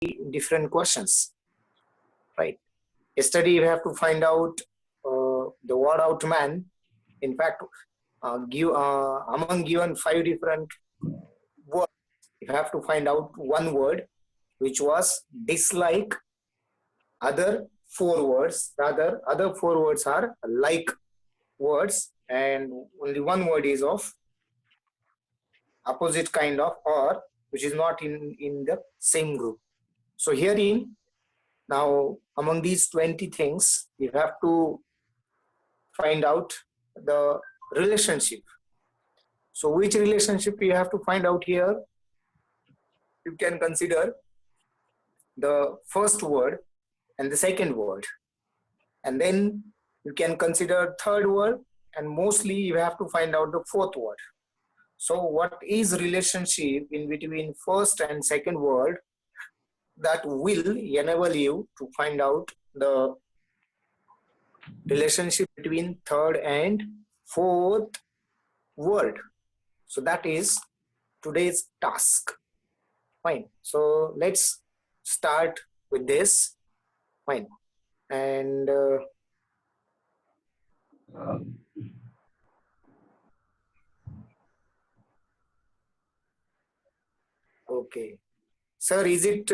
different questions, right? Yesterday we have to find out the word out man. In fact, among given 5 different words, you have to find out one word which was dislike. Other 4 words, rather other 4 words are like words, and only one word is of opposite kind of, or which is not in the same group. So herein, now among these 20 things, you have to find out the relationship. So which relationship you have to find out here? You can consider the first word and the second word, and then you can consider third word, and mostly you have to find out the fourth word. So what is relationship in between first and second word that will enable you to find out the relationship between third and fourth word? So that is today's task. Fine. So let's start with this. Fine. And okay. Sir, is it,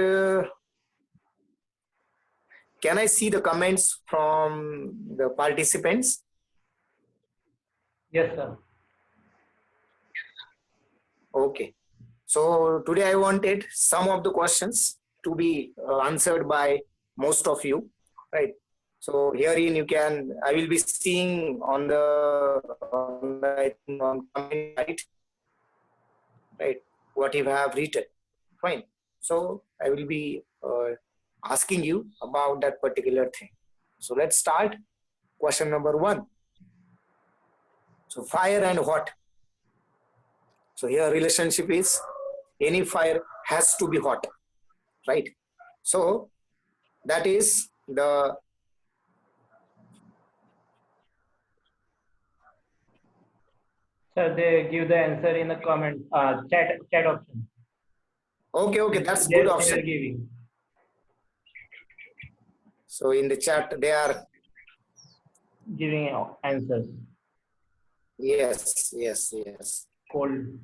can I see the comments from the participants? Yes, sir. Okay. So today I wanted some of the questions to be answered by most of you, right? So herein you can, I will be seeing on the comment right, what you have written. Fine. So I will be asking you about that particular thing. So let's start. Question number 1. So fire and hot. So here relationship is any fire has to be hot, right? So that is the Sir, they give the answer in the comment chat option. okay, that's good option. They are giving. So in the chat they are giving answers. Yes. Cold.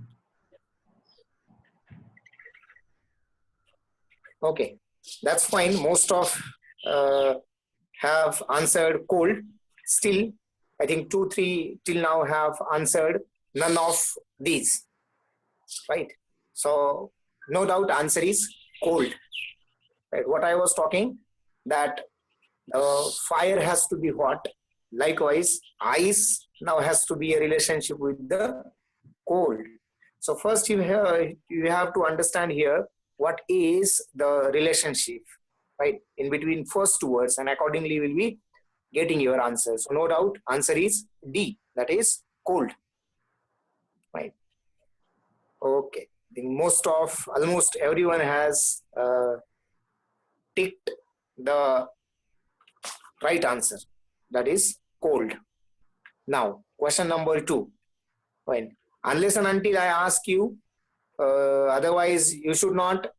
Okay, that's fine. Most of have answered cold. Still, I think 2, 3 till now have answered none of these, right? So no doubt answer is cold, right? What I was talking, that fire has to be hot. Likewise, ice now has to be a relationship with the cold. So first you have to understand here what is the relationship, right, in between first 2 words, and accordingly will be getting your answer. So no doubt answer is D, that is cold, right? Okay, I think almost everyone has ticked the right answer, that is cold. Now question number 2, fine. Unless and until I ask you, otherwise you should not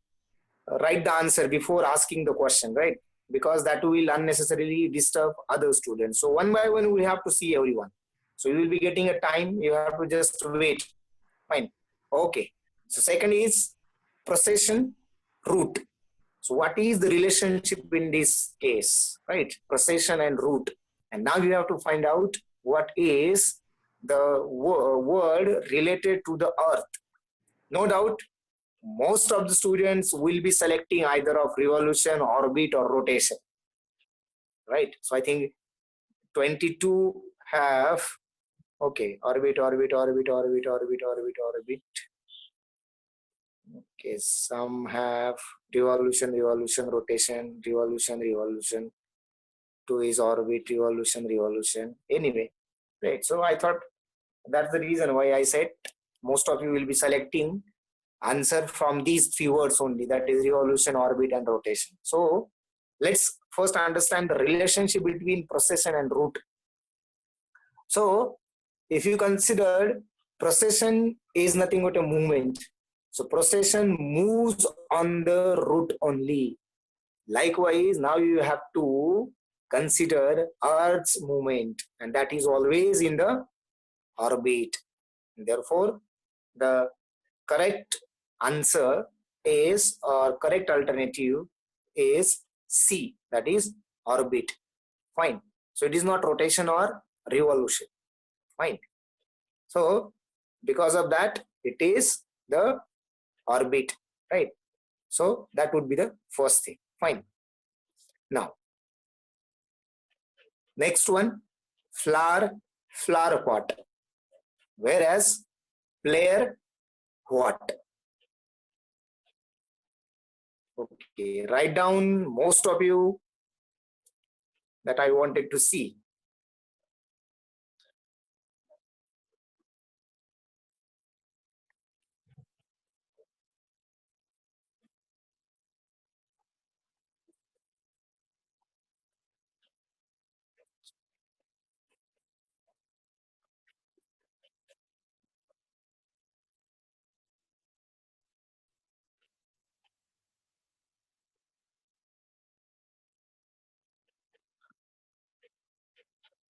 write the answer before asking the question, right? Because that will unnecessarily disturb other students. So one by one we have to see everyone. So you will be getting a time, you have to just wait. Fine. Okay. So second is procession route. So what is the relationship in this case, right? Procession and route. And now you have to find out what is the word related to the earth. No doubt most of the students will be selecting either of revolution, orbit, or rotation, right? So I think 22 have, okay, orbit. Okay, some have revolution, rotation. 2 is orbit, revolution. Anyway, right? So I thought that's the reason why I said most of you will be selecting answer from these 3 words only, that is revolution, orbit, and rotation. So let's first understand the relationship between procession and route. So if you consider procession is nothing but a movement, So procession moves on the route only. Likewise, now you have to consider Earth's movement, and that is always in the orbit. Therefore, the correct answer is, or correct alternative is C, that is orbit. Fine. So it is not rotation or revolution. Fine. So because of that, it is the orbit, right? So that would be the first thing. Fine. Now, next one, flower pot. Whereas player what? Okay, write down most of you that I wanted to see.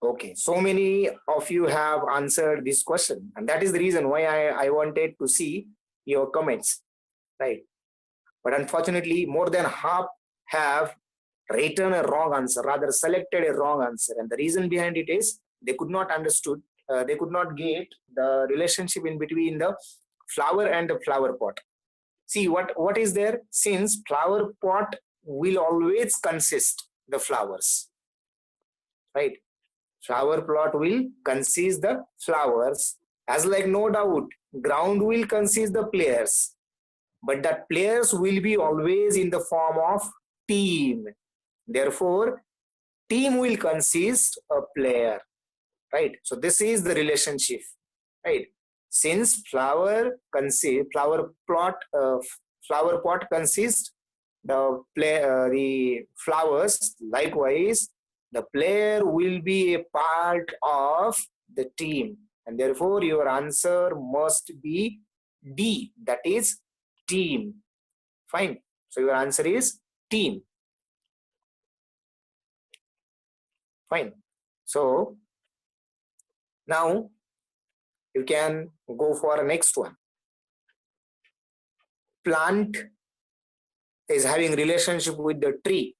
Okay, so many of you have answered this question, and that is the reason why I wanted to see your comments, right? But unfortunately, more than half have written a wrong answer, rather selected a wrong answer, and the reason behind it is they could not understood, they could not get the relationship in between the flower and the flower pot. See what is there, since flower pot will always consist the flowers, right? Flower plot will consist the flowers, as like no doubt ground will consist the players, but that players will be always in the form of team. Therefore team will consist a player, right? So this is the relationship, right? Since flower pot consists the flowers, likewise the player will be a part of the team, and therefore your answer must be D, that is team. Fine. So your answer is team. Fine. So now you can go for a next one. Plant is having relationship with the tree.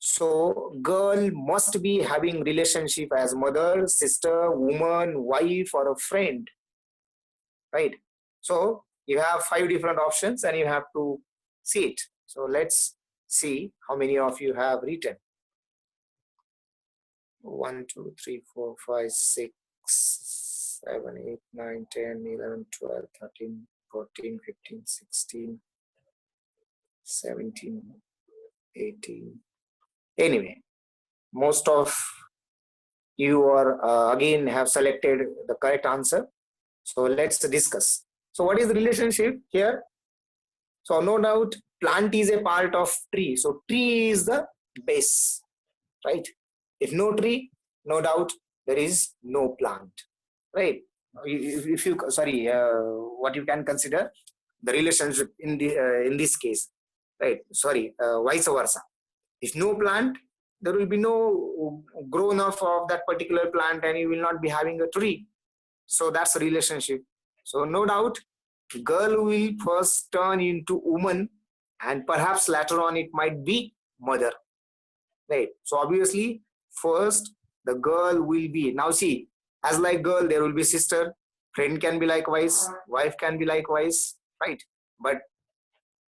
So girl must be having relationship as mother, sister, woman, wife, or a friend, right? So you have 5 different options and you have to see it. So let's see how many of you have written. 1, 2, 3, 4, 5, 6, 7, 8, 9, 10, 11, 12, 13, 14, 15, 16, 17, 18. Anyway, most of you are again have selected the correct answer. So let's discuss. So what is the relationship here? So no doubt plant is a part of tree. So tree is the base, right? If no tree, no doubt there is no plant, right? If you sorry, what you can consider the relationship in this case, right? Sorry, vice versa. If no plant, there will be no grown up of that particular plant, and you will not be having a tree. So that's a relationship. So no doubt, girl will first turn into woman, and perhaps later on it might be mother, right? So obviously, first the girl will be, now see, as like girl, there will be sister, friend can be likewise, wife can be likewise, right? But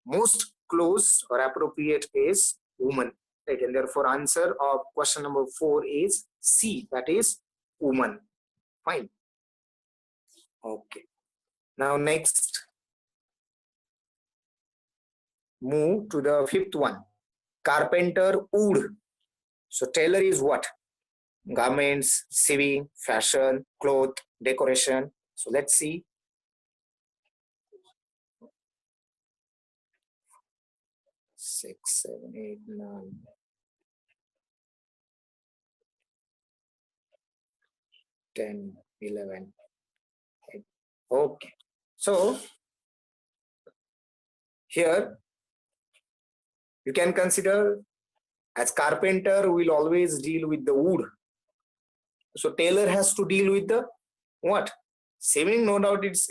most close or appropriate is woman, right? And therefore answer of question number 4 is C, that is woman. Fine. Okay. Now next, move to the 5th one. Carpenter wood. So tailor is what? Garments, sewing, fashion, cloth, decoration. So let's see. 6, 7, 8, 9, 10, 11. Okay. So here you can consider as carpenter will always deal with the wood. So tailor has to deal with the what? Sewing, no doubt it's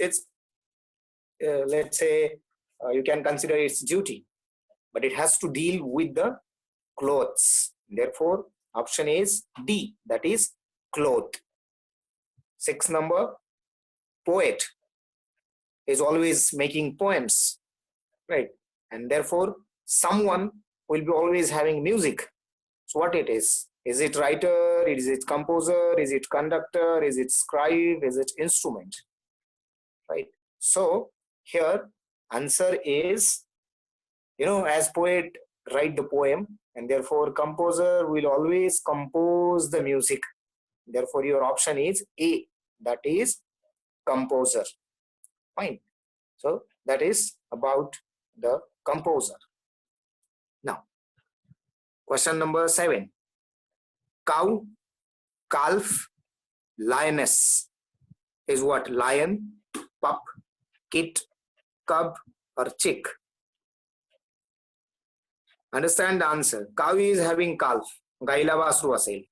let's say you can consider its duty, but it has to deal with the clothes. Therefore, option is D, that is cloth. 6 number, poet is always making poems, right? And therefore, someone will be always having music. So what it is? Is it writer? Is it composer? Is it conductor? Is it scribe? Is it instrument? Right? So here answer is, as poet write the poem, and therefore composer will always compose the music. Therefore your option is A, that is composer. Fine. So that is about the composer. Now, question number 7. Cow, calf, lioness is what? Lion, pup, kit, cub, or chick? Understand the answer. Cow is having calf. गाईला वासरू असेल.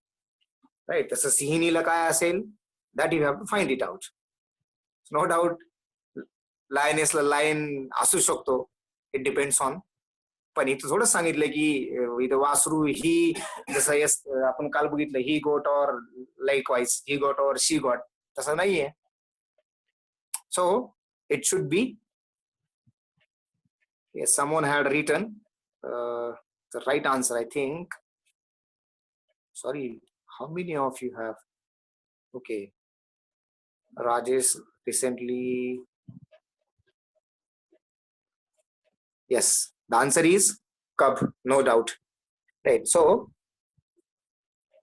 Right? तसं सिंहिणीला काय असेल? That you have to find it out. No doubt, lionessला lion असू शकतो. It depends on. पण इथं थोडं सांगितलं की इथं वासरू ही जसं आपण काल बघितलं ही गोट और लाईकवाईज ही गोट और शी गोट तसं नाहीये. So it should be, yes, someone had written the right answer, I think. Sorry, how many of you have? Okay, Rajesh recently. Yes, the answer is cub, no doubt. Right, so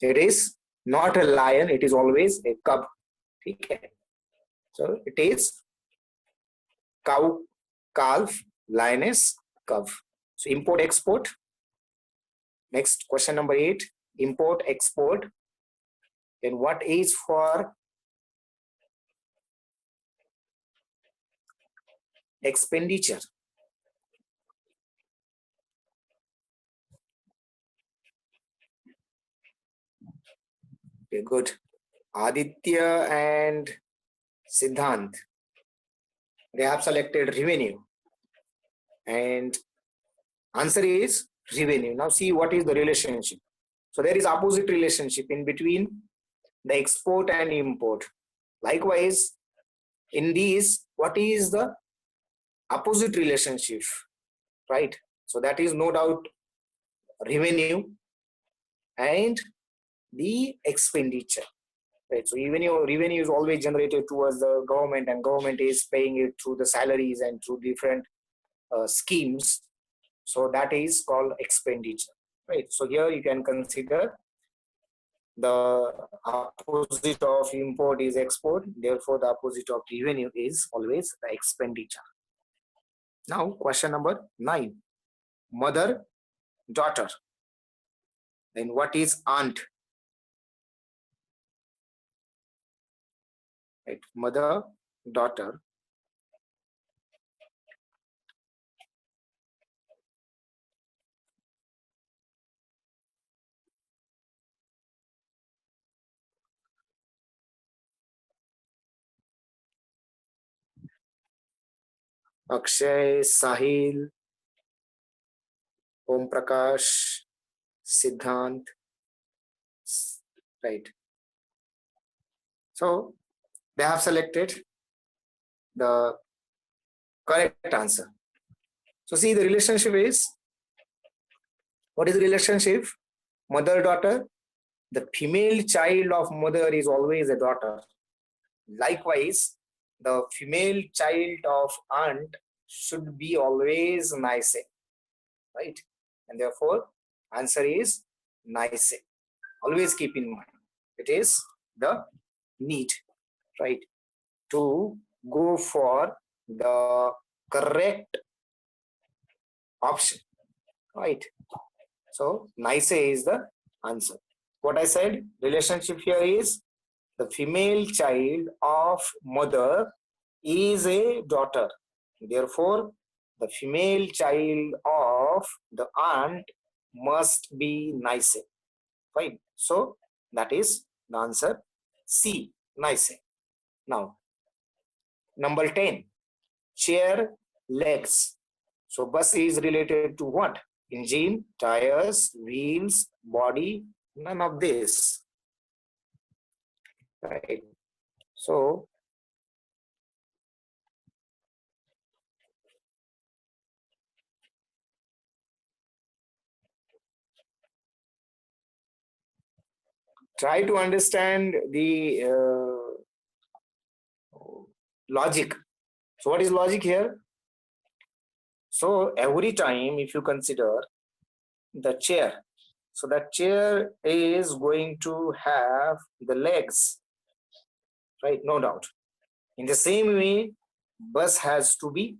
it is not a lion, it is always a cub. Okay, so it is cow, calf, lioness, cub. So import export. Next question number 8, import export. Then what is for expenditure? Okay, good. Aditya and Siddhant, they have selected revenue, and answer is revenue. Now see what is the relationship. So there is opposite relationship in between the export and import. Likewise, in these, what is the opposite relationship, right? So that is no doubt revenue and the expenditure, right? So even your revenue is always generated towards the government, and government is paying it through the salaries and through different schemes. So that is called expenditure, right? So here you can consider the opposite of import is export. Therefore, the opposite of revenue is always the expenditure. Now, question number 9. Mother, daughter. Then what is aunt? Right, mother, daughter. Akshay, Sahil, Om Prakash, Siddhant, right? So they have selected the correct answer. So see, the relationship is, what is the relationship? Mother, daughter. The female child of mother is always a daughter. Likewise, the female child of aunt should be always nice, right? And therefore, answer is nice. Always keep in mind, it is the need, right, to go for the correct option, right? So nice is the answer. What I said, relationship here is the female child of mother is a daughter. Therefore, the female child of the aunt must be nice. Fine. So that is the answer C, nice. Now, number 10, chair legs. So bus is related to what? Engine, tires, wheels, body, none of this. Right. So try to understand the logic. So what is logic here? So every time if you consider the chair, so that chair is going to have the legs, right? No doubt. In the same way, bus has to be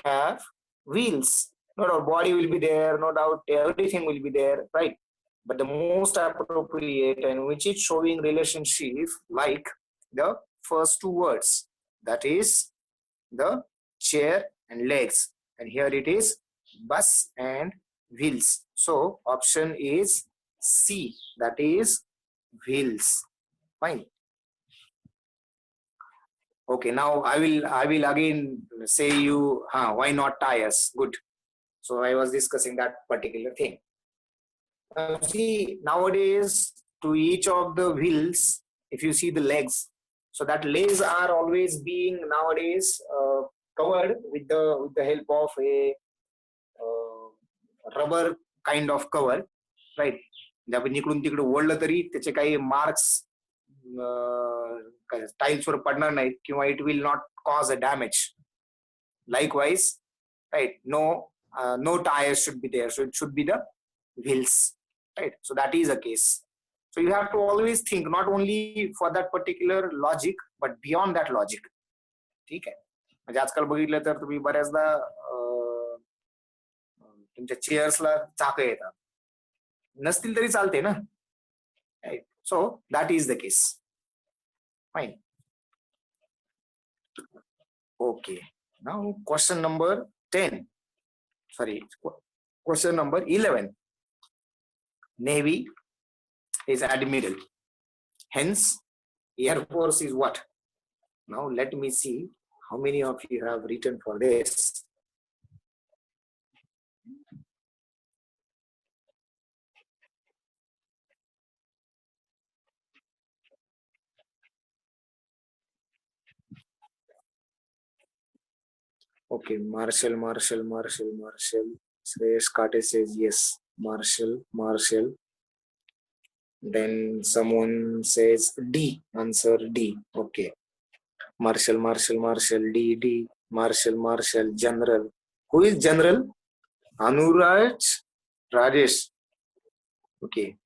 have wheels. No doubt, body will be there. No doubt, everything will be there, right? But the most appropriate and which is showing relationship like the first two words, that is the chair and legs, and here it is bus and wheels. So option is C, that is wheels. Fine. Okay, now I will again say you why not tires. Good. So I was discussing that particular thing. See, nowadays to each of the wheels, if you see the legs, so that legs are always being nowadays covered with the help of a rubber kind of cover, right? म्हणजे आपण इकडून तिकडे ओढलं तरी त्याचे काही marks tiles वर पडणार नाहीत किंवा it will not cause a damage. Likewise, right? No tires should be there, so it should be the wheels, right? So that is a case. So you have to always think not only for that particular logic but beyond that logic. ठीक आहे. म्हणजे आजकाल बघितलं तर तुम्ही बऱ्याचदा तुमच्या चेअर्सला चाक येतात, नसतील तरी चालते ना, right? So that is the case. Fine. Okay. Now question number 10. Sorry, question number 11. Navy is admiral. Hence, Air Force is what? Now let me see how many of you have written for this. Okay, Marshall. Suresh Kate says yes. Marshall. Then someone says D. Answer D. Okay. Marshall. D. Marshall. General. Who is General? Anuraj Rajesh. Okay.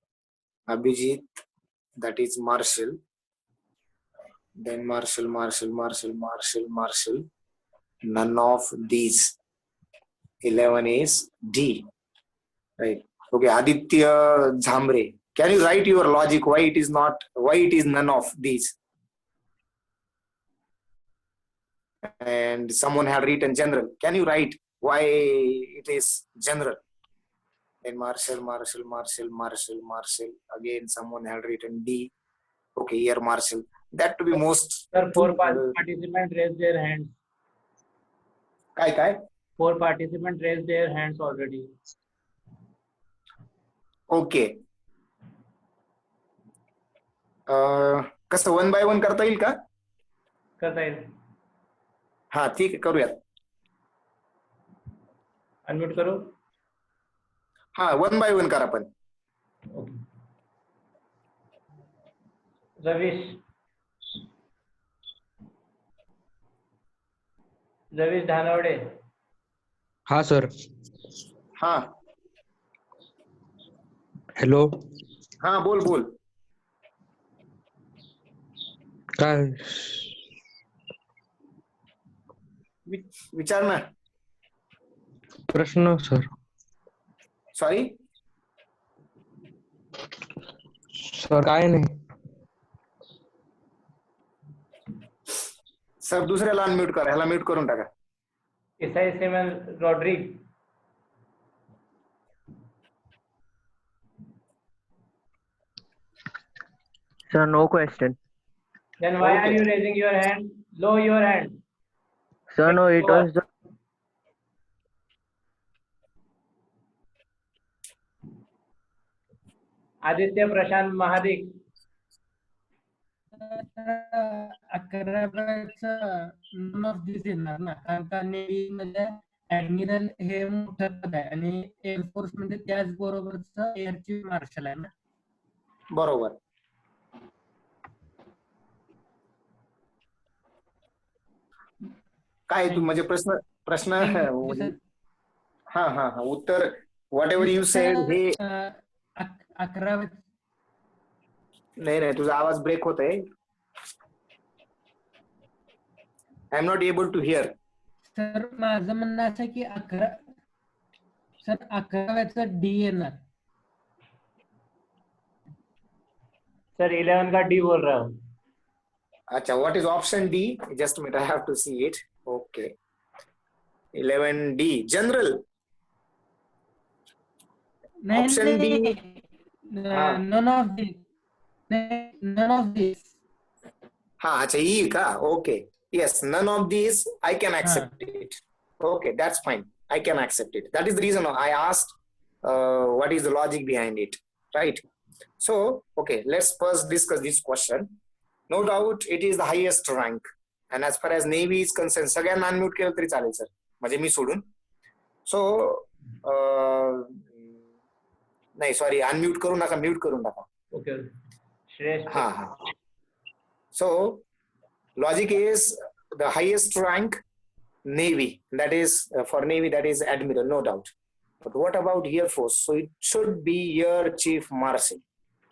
Abhijit. That is Marshall. Then Marshall. None of these. 11 is D. Right. Okay. Aditya Jhamre. Can you write your logic why it is none of these? And someone had written general. Can you write why it is general? Then Marshall. Again, someone had written D. Okay, here Marshall. That to be most. Sir, 4 participants raised their hands. Kai? 4 participants raised their hands already. Okay. कसं 1 by 1 करता येईल का? करता येईल. हा ठीक आहे, करूयात. अनम्यूट करू. हा 1 by 1 करा पण. रवीश धानवडे. हाँ सर. हाँ हॅलो. हाँ बोल. काय विचार ना. प्रश्न सर. सॉरी सर काय नाही. सर दुसऱ्याला अनम्यूट करा, ह्याला म्यूट करून टाका. Isai Simon Rodriguez. Sir, no question. Then why are Okay. you raising your hand? Lower your hand. Sir, no, it Lower. was the Aditya Prashant Mahadik. अकराचं none of this येणार ना, कारण का navy मध्ये admiral हे मोठं पद आहे आणि एअरफोर्स मध्ये त्याचबरोबरच एअर चीफ मार्शल आहे ना. बरोबर. काय तू म्हणजे प्रश्न प्रश्न हा हा हा उत्तर व्हॉट एव्हर यू सेड हे 11 नाही नाही तुझा आवाज ब्रेक होतोय. I am not able to hear. Sir माझं म्हणणं असं की 11व्याचं डी येणार. सर 11 का डी बोल रहा हूँ. अच्छा, what is option D? Just minute, I have to see it. Okay, 11D general. Option D. None of this. None of this. हाँ, अच्छा ई का. Okay, yes, none of these I can accept it. Okay, that's fine. I can accept it. That is the reason I asked what is the logic behind it, right? So, okay, let's first discuss this question. No doubt it is the highest rank. And as far as Navy is concerned, सगळ्यांना unmute केलं तरी चालेल sir, म्हणजे मी सोडून. सो नाही sorry, unmute करू नका, mute करून टाका. ओके. श्रेष्ठ. हा हा. So logic is the highest rank Navy. That is for Navy, that is Admiral, no doubt. But what about Air Force? So it should be Air Chief Marshal,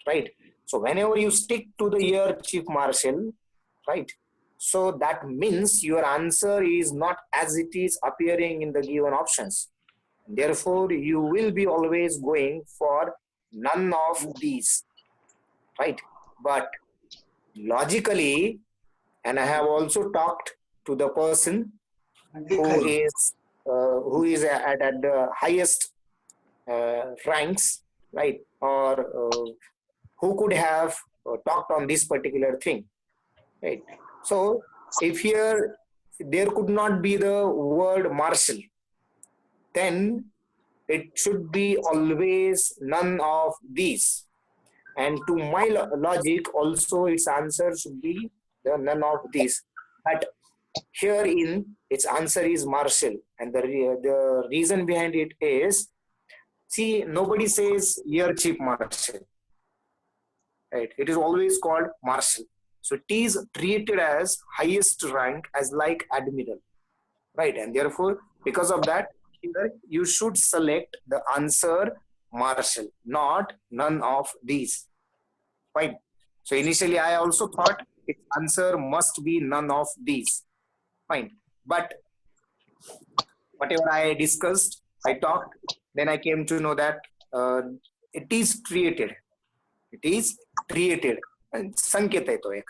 right? So whenever you stick to the Air Chief Marshal, right? So that means your answer is not as it is appearing in the given options. Therefore, you will be always going for none of these, right? But logically, and I have also talked to the person who is at the highest ranks, right? Or who could have talked on this particular thing, right? So if here there could not be the word marshal, then it should be always none of these. And to my logic also, its answer should be the none of these. But herein its answer is marshal, and the reason behind it is, see, nobody says Air Chief Marshal, right? It is always called marshal. So it is treated as highest rank, as like admiral, right? And therefore, because of that, here you should select the answer marshal, not none of these. Fine. So initially I also thought its answer must be none of these. Fine. But whatever I discussed, I talked, then I came to know that it is treated. It is treated. And sanket hai to ek.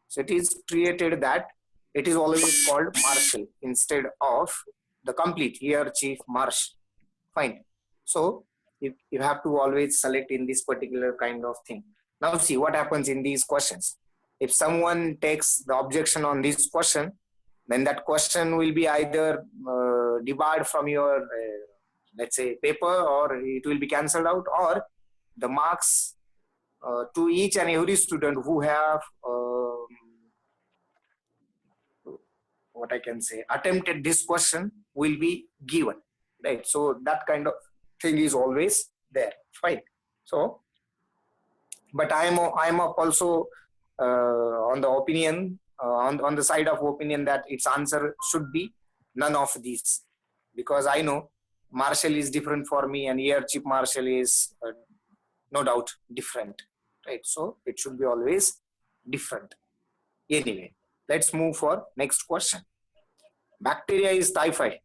So it is treated that it is always called marshal instead of the complete Air Chief Marshal. Fine. So you have to always select in this particular kind of thing. Now see what happens in these questions. If someone takes the objection on this question, then that question will be either debarred from your, let's say, paper, or it will be cancelled out, or the marks to each and every student who have, what I can say, attempted this question will be given, right? So that kind of thing is always there. Fine. So, but I am also on the opinion, on the side of opinion that its answer should be none of these, because I know Marshal is different for me and Air Chief Marshal is no doubt different, right? So it should be always different. Anyway, let's move for next question. Bacteria is typhoid.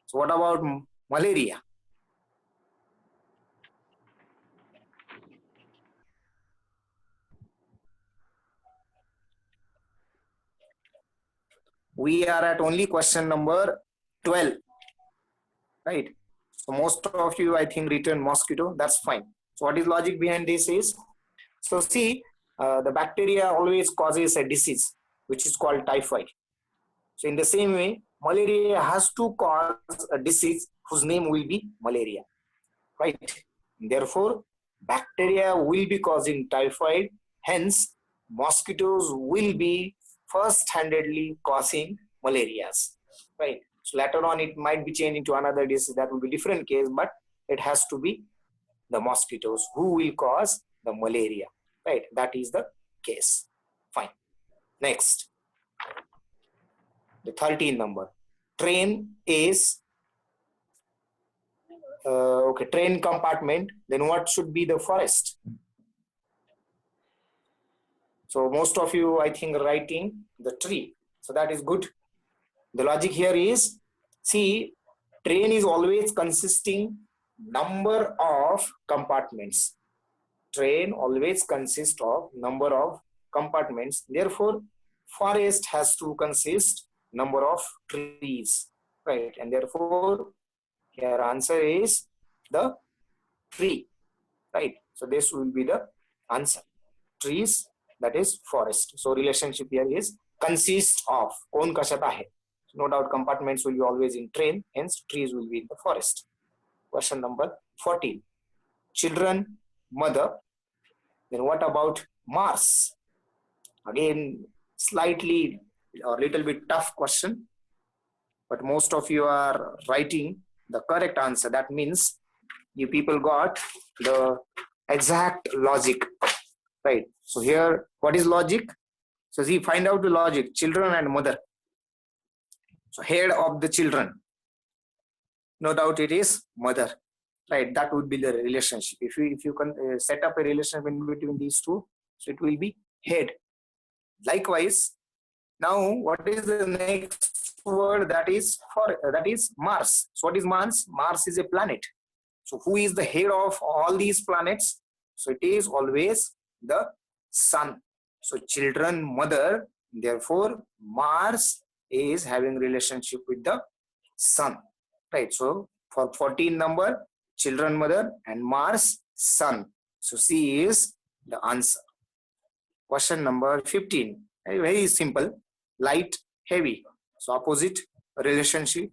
So what about malaria? We are at only question number 12, right? So most of you, I think, written mosquito. That's fine. So what is logic behind this is, so see, the bacteria always causes a disease, which is called typhoid. So in the same way, malaria has to cause a disease whose name will be malaria, right? Therefore, bacteria will be causing typhoid. Hence, mosquitoes will be first-handedly causing malarias, right? So later on, it might be changed into another disease. That will be different case, but it has to be the mosquitoes who will cause the malaria, right? That is the case. Fine. Next, the 13th number. Train is okay. Train compartment. Then what should be the forest? So most of you, I think, writing the tree. So that is good. The logic here is, see, train is always consisting number of compartments. Train always consists of number of compartments. Therefore, forest has to consist number of trees, right? And therefore, your answer is the tree, right? So this will be the answer. Trees, that is forest. So relationship here is consist of. Kon kashat ahe. No doubt compartments will be always in train, hence trees will be in the forest. Question number 14. Children, mother. Then what about Mars? Again, slightly or little bit tough question, but most of you are writing the correct answer. That means you people got the exact logic, right? So here, what is logic? So see, find out the logic. Children and mother. So head of the children, no doubt it is mother, right? That would be the relationship. If you can set up a relationship in between these two, so it will be head. Likewise, now what is the next word? That is Mars. So what is Mars? Mars is a planet. So who is the head of all these planets? So it is always the sun. So children, mother. Therefore, Mars is having relationship with the sun, right? So for 14 number, children, mother, and Mars, sun. So C is the answer. Question number 15. Very simple. Light, heavy. So opposite relationship,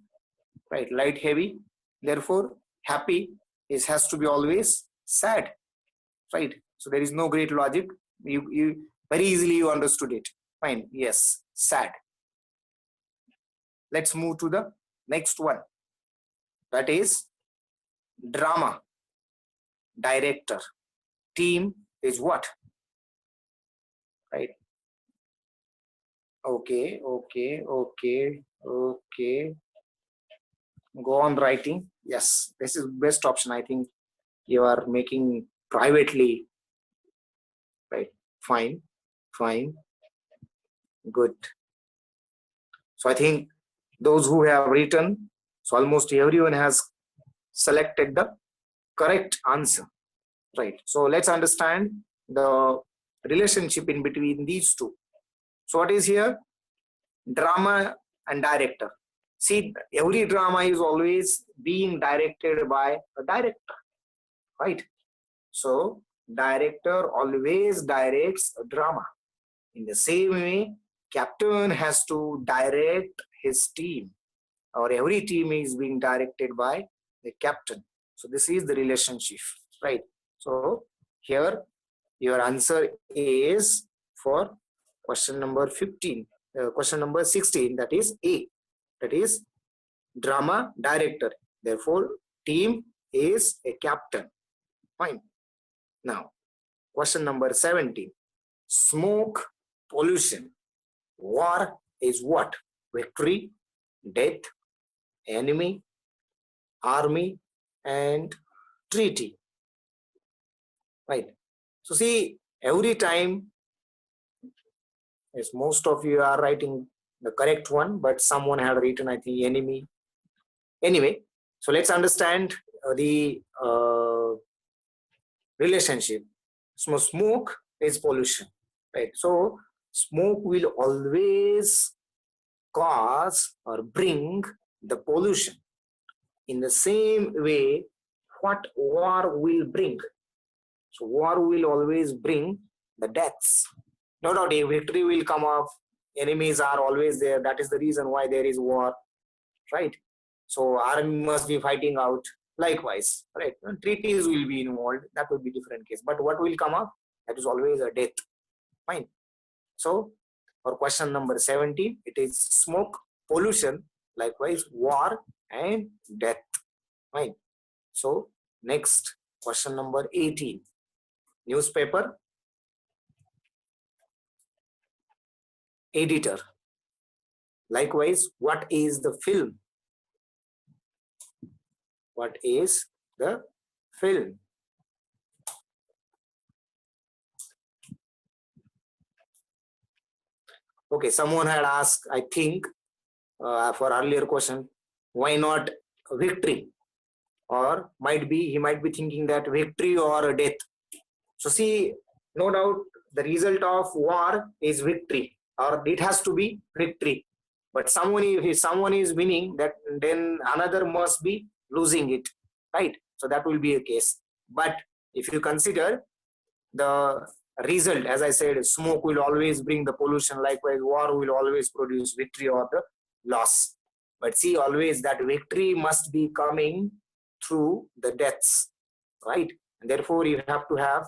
right? Light, heavy. Therefore, happy has to be always sad, right? So there is no great logic. You very easily you understood it. Fine. Yes, sad. Let's move to the next one. That is drama. Director. Team is what? Right. Okay. Go on writing. Yes, this is best option. I think you are making privately, right? Fine. Good. So I think those who have written, so almost everyone has selected the correct answer, right? So let's understand the relationship in between these two. So what is here? Drama and director. See, every drama is always being directed by a director, right? So director always directs a drama. In the same way, captain has to direct his team, or every team is being directed by the captain. So this is the relationship, right? So here your answer is for question number 15, question number 16, that is A. That is drama director. Therefore, team is a captain. Fine. Now, question number 17. Smoke, pollution. War is what? Victory, death, enemy, army, and treaty. Right. So see, every time, yes, most of you are writing the correct one, but someone had written, I think, enemy. Anyway, so let's understand the relationship. So smoke is pollution, right? So smoke will always cause or bring the pollution. In the same way, what war will bring? So war will always bring the deaths. No doubt a victory will come up. Enemies are always there. That is the reason why there is war, right? So army must be fighting out. Likewise, right? Treaties will be involved. That would be different case. But what will come up? That is always a death. Fine. So for question number 17, it is smoke, pollution, likewise war and death. Fine. So next question number 18. Newspaper, editor. Likewise, what is the film? What is the film? Okay, someone had asked, I think, for earlier question, why not victory? Or he might be thinking that victory or death. So see, no doubt the result of war is victory, or it has to be victory. But if someone is winning, that then another must be losing it, right? So that will be a case. But if you consider the result, as I said, smoke will always bring the pollution. Likewise, war will always produce victory or the loss. But see, always that victory must be coming through the deaths, right? And therefore, you have to have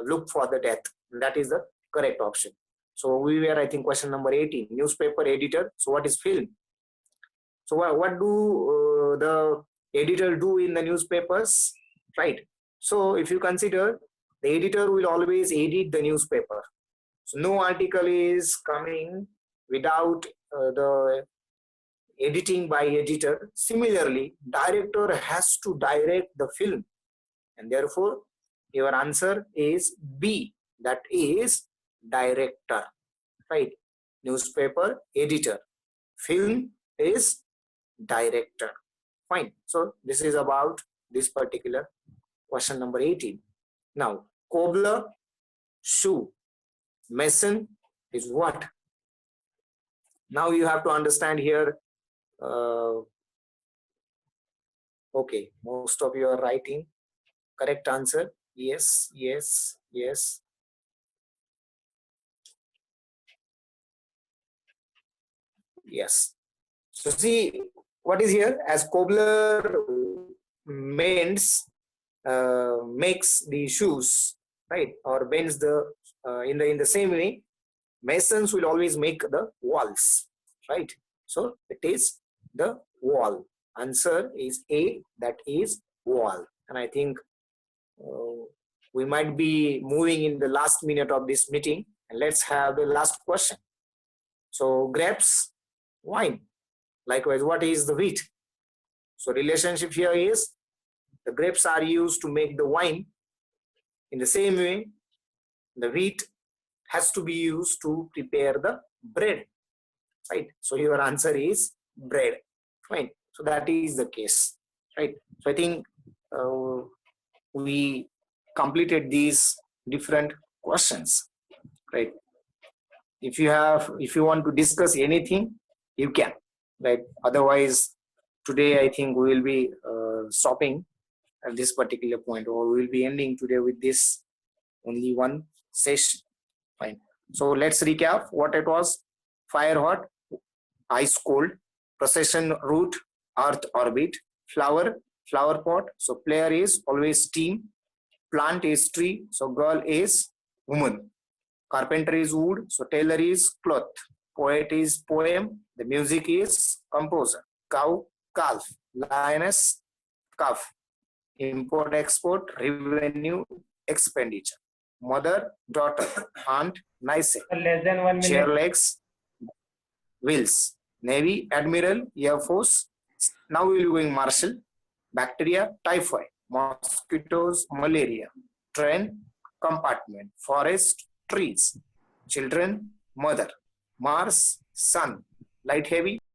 look for the death. And that is the correct option. So we were, I think, question number 18, newspaper editor. So what is film? So what do the editor do in the newspapers, right? So if you consider, the editor will always edit the newspaper. So no article is coming without the editing by editor. Similarly, director has to direct the film. And therefore, your answer is B, that is director, right? Newspaper editor, film is director. Fine. So this is about this particular question number 18. Now, cobbler, shoe, mason is what? Now you have to understand here. Okay, most of you are writing correct answer. Yes, yes, yes. Yes. So see what is here, as cobbler mends, makes the shoes, right, or bends the in the same way, masons will always make the walls, right? So it is the wall. Answer is A, that is wall. And I think we might be moving in the last minute of this meeting, and let's have the last question. So grapes, wine. Likewise, what is the wheat? So relationship here is the grapes are used to make the wine. In the same way, the wheat has to be used to prepare the bread, right? So your answer is bread, right? So that is the case, right? So I think we completed these different questions, right? If you want to discuss anything, you can, right? Otherwise, today I think we will be stopping at this particular point, or we will be ending today with this only one session. Fine. So let's recap what it was. Fire hot, ice cold, procession route, earth orbit, flower pot, so player is always team, plant is tree, so girl is woman, carpenter is wood, so tailor is cloth, poet is poem, the music is composer, cow, calf, lioness, calf, import export, revenue, expenditure, mother, daughter, aunt, nice, Less than 1 minute. chair legs, wheels, navy, admiral, air force. Now we will be going marshal, bacteria, typhoid, mosquitoes, malaria, train, compartment, forest, trees, children, mother, Mars, sun, light heavy,